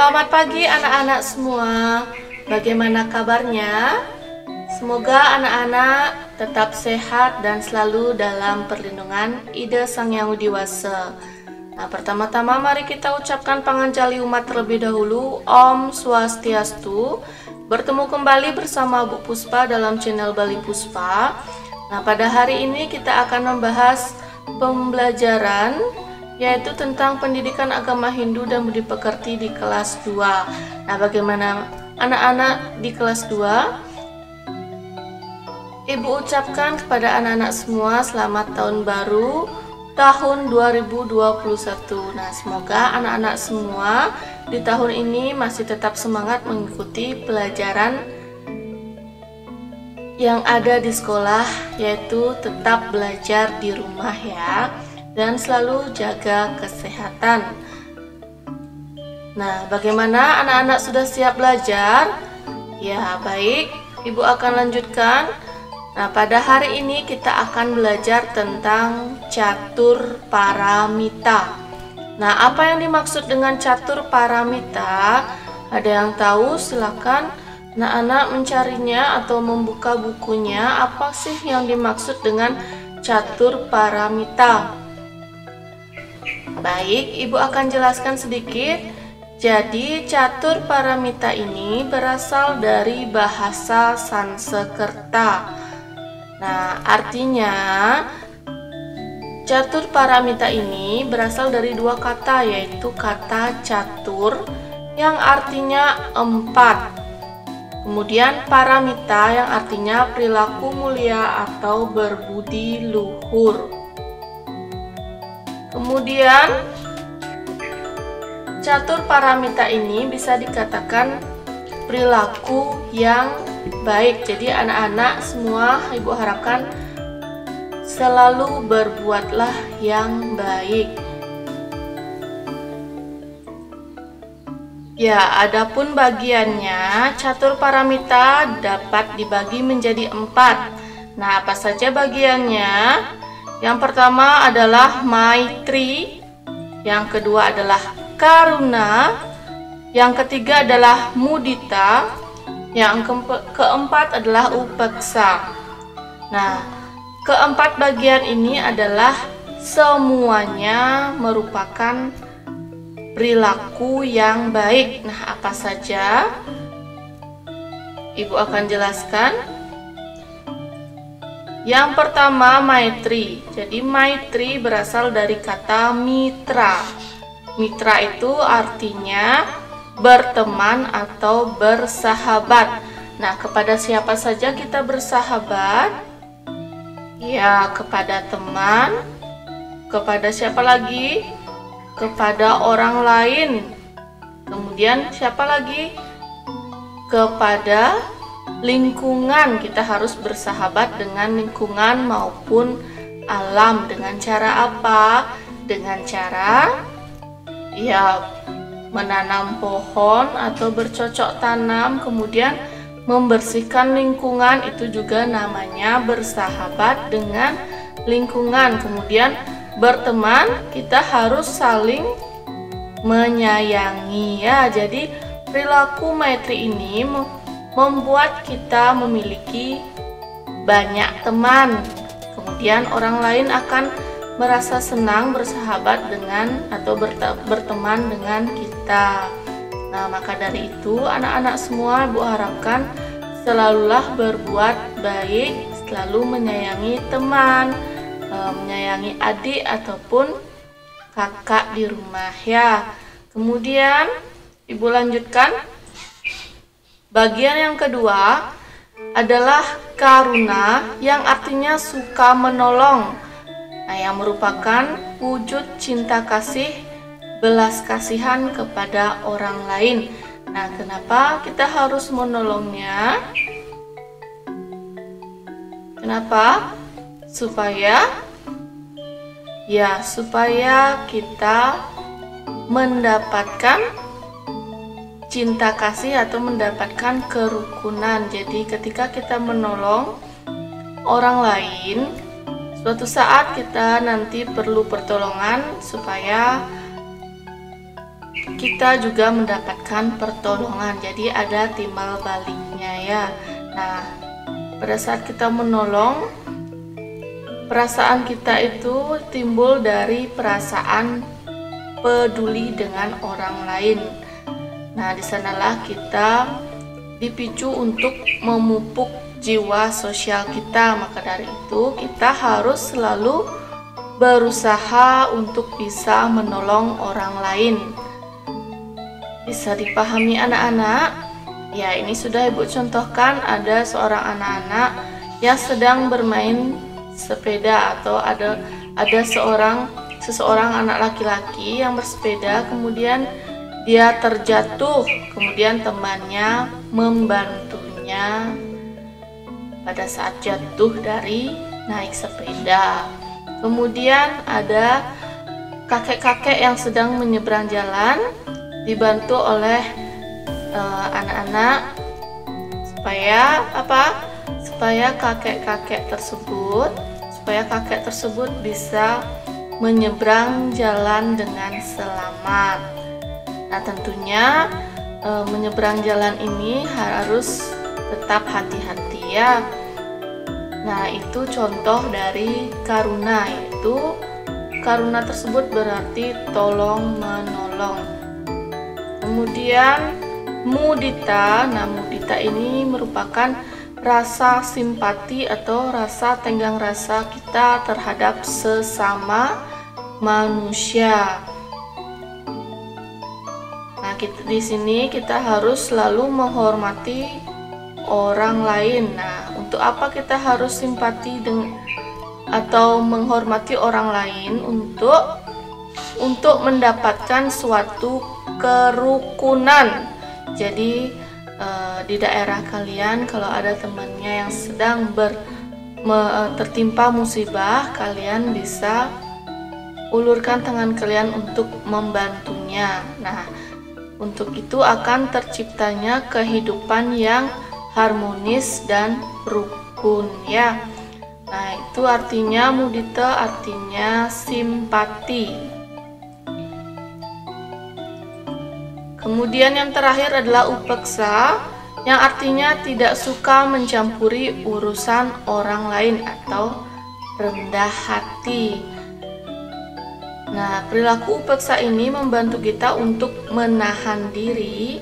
Selamat pagi anak-anak semua. Bagaimana kabarnya? Semoga anak-anak tetap sehat dan selalu dalam perlindungan Ida Sang Yang Widi Wasa. Nah, pertama-tama mari kita ucapkan panganjali umat terlebih dahulu. Om Swastiastu. Bertemu kembali bersama Bu Puspa dalam channel Bali Puspa. Nah, pada hari ini kita akan membahas pembelajaran yaitu tentang pendidikan agama Hindu dan budi pekerti di kelas 2. Nah, bagaimana anak-anak di kelas 2? Ibu ucapkan kepada anak-anak semua selamat tahun baru tahun 2021. Nah, semoga anak-anak semua di tahun ini masih tetap semangat mengikuti pelajaran yang ada di sekolah, yaitu tetap belajar di rumah ya, dan selalu jaga kesehatan. Nah, bagaimana anak-anak sudah siap belajar? Ya, baik, Ibu akan lanjutkan. Nah, pada hari ini kita akan belajar tentang catur paramita. Nah, apa yang dimaksud dengan catur paramita? Ada yang tahu? Silakan anak-anak mencarinya atau membuka bukunya. Apa sih yang dimaksud dengan catur paramita? Baik, Ibu akan jelaskan sedikit. Jadi, catur paramita ini berasal dari bahasa Sanskerta. Nah, artinya catur paramita ini berasal dari dua kata, yaitu kata catur yang artinya 4. Kemudian paramita yang artinya perilaku mulia atau berbudi luhur. Kemudian catur paramita ini bisa dikatakan perilaku yang baik. Jadi anak-anak semua Ibu harapkan selalu berbuatlah yang baik. Ya, adapun bagiannya catur paramita dapat dibagi menjadi 4. Nah, apa saja bagiannya? Yang pertama adalah maitri, yang kedua adalah karuna, yang ketiga adalah mudita, yang keempat adalah upeksa. Nah, keempat bagian ini adalah semuanya merupakan perilaku yang baik. Nah, apa saja? Ibu akan jelaskan. Yang pertama, maitri. Jadi maitri berasal dari kata mitra. Mitra itu artinya berteman atau bersahabat. Nah, kepada siapa saja kita bersahabat? Ya, kepada teman. Kepada siapa lagi? Kepada orang lain. Kemudian siapa lagi? Kepada lingkungan. Kita harus bersahabat dengan lingkungan maupun alam. Dengan cara apa? Dengan cara ya menanam pohon atau bercocok tanam, kemudian membersihkan lingkungan, itu juga namanya bersahabat dengan lingkungan. Kemudian berteman, kita harus saling menyayangi ya. Jadi perilaku maitri ini membuat kita memiliki banyak teman. Kemudian orang lain akan merasa senang bersahabat dengan atau berteman dengan kita. Nah, maka dari itu anak-anak semua Ibu harapkan selalulah berbuat baik, selalu menyayangi teman, menyayangi adik ataupun kakak di rumah ya. Kemudian Ibu lanjutkan. Bagian yang kedua adalah karuna, yang artinya suka menolong. Nah, yang merupakan wujud cinta kasih, belas kasihan kepada orang lain. Nah, kenapa kita harus menolongnya? Kenapa? Supaya kita mendapatkan cinta kasih atau mendapatkan kerukunan. Jadi ketika kita menolong orang lain, suatu saat kita nanti perlu pertolongan supaya kita juga mendapatkan pertolongan. Jadi ada timbal baliknya ya. Nah, pada saat kita menolong, perasaan kita itu timbul dari perasaan peduli dengan orang lain. Nah, di sanalah kita dipicu untuk memupuk jiwa sosial kita. Maka dari itu, kita harus selalu berusaha untuk bisa menolong orang lain. Bisa dipahami anak-anak? Ya, ini sudah Ibu contohkan, ada seorang anak-anak yang sedang bermain sepeda, atau ada seseorang anak laki-laki yang bersepeda, kemudian dia terjatuh, kemudian temannya membantunya pada saat jatuh dari naik sepeda. Kemudian ada kakek-kakek yang sedang menyeberang jalan, dibantu oleh anak-anak supaya kakek tersebut bisa menyeberang jalan dengan selamat. Nah, tentunya menyeberang jalan ini harus tetap hati-hati ya. Nah, itu contoh dari karuna, yaitu karuna tersebut berarti tolong menolong. Kemudian mudita. Nah, mudita ini merupakan rasa simpati atau rasa tenggang rasa kita terhadap sesama manusia. Nah, di sini kita harus selalu menghormati orang lain. Nah, untuk apa kita harus simpati atau menghormati orang lain? Untuk mendapatkan suatu kerukunan. Jadi di daerah kalian kalau ada temannya yang sedang tertimpa musibah, kalian bisa ulurkan tangan kalian untuk membantunya. Nah, untuk itu akan terciptanya kehidupan yang harmonis dan rukun ya. Nah, itu artinya mudita, artinya simpati. Kemudian yang terakhir adalah upeksa, yang artinya tidak suka mencampuri urusan orang lain atau rendah hati. Nah, perilaku upeksa ini membantu kita untuk menahan diri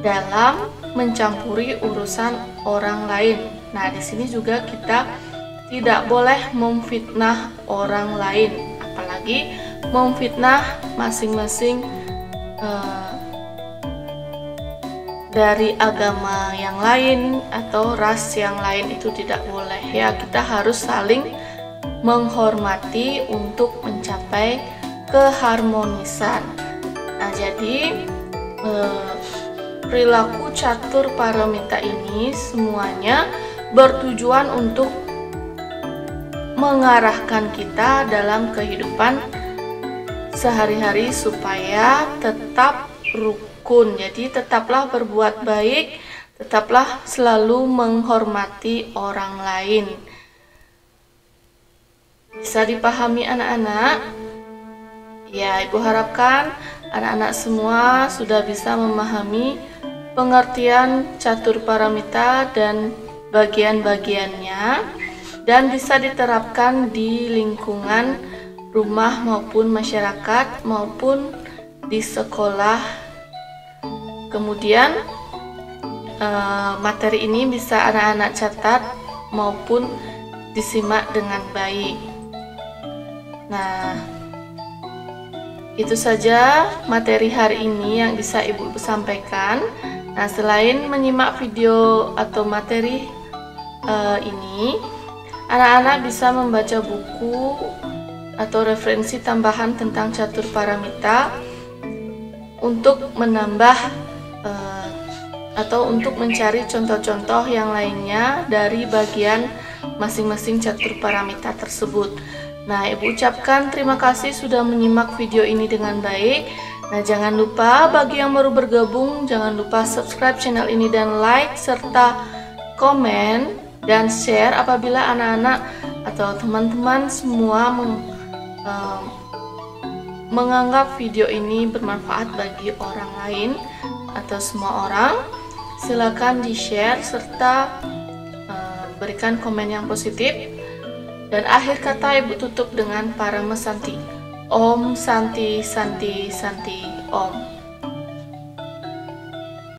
dalam mencampuri urusan orang lain. Nah, di sini juga kita tidak boleh memfitnah orang lain, apalagi memfitnah masing-masing dari agama yang lain atau ras yang lain, itu tidak boleh ya. Kita harus saling menghormati untuk mencapai keharmonisan. Nah, jadi perilaku catur paramita ini semuanya bertujuan untuk mengarahkan kita dalam kehidupan sehari-hari supaya tetap rukun. Jadi tetaplah berbuat baik, tetaplah selalu menghormati orang lain. Bisa dipahami anak-anak? Ya, Ibu harapkan anak-anak semua sudah bisa memahami pengertian catur paramita dan bagian-bagiannya, dan bisa diterapkan di lingkungan rumah maupun masyarakat maupun di sekolah. Kemudian materi ini bisa anak-anak catat maupun disimak dengan baik. Nah, itu saja materi hari ini yang bisa Ibu sampaikan. Nah, selain menyimak video atau materi ini, anak-anak bisa membaca buku atau referensi tambahan tentang catur paramita untuk menambah atau untuk mencari contoh-contoh yang lainnya dari bagian masing-masing catur paramita tersebut. Nah, Ibu ucapkan terima kasih sudah menyimak video ini dengan baik. Nah, jangan lupa bagi yang baru bergabung, jangan lupa subscribe channel ini dan like serta komen dan share apabila anak-anak atau teman-teman semua menganggap video ini bermanfaat bagi orang lain atau semua orang, silakan di-share serta berikan komen yang positif. Dan akhir kata Ibu tutup dengan Parama Santi. Om Santi Santi Santi Om.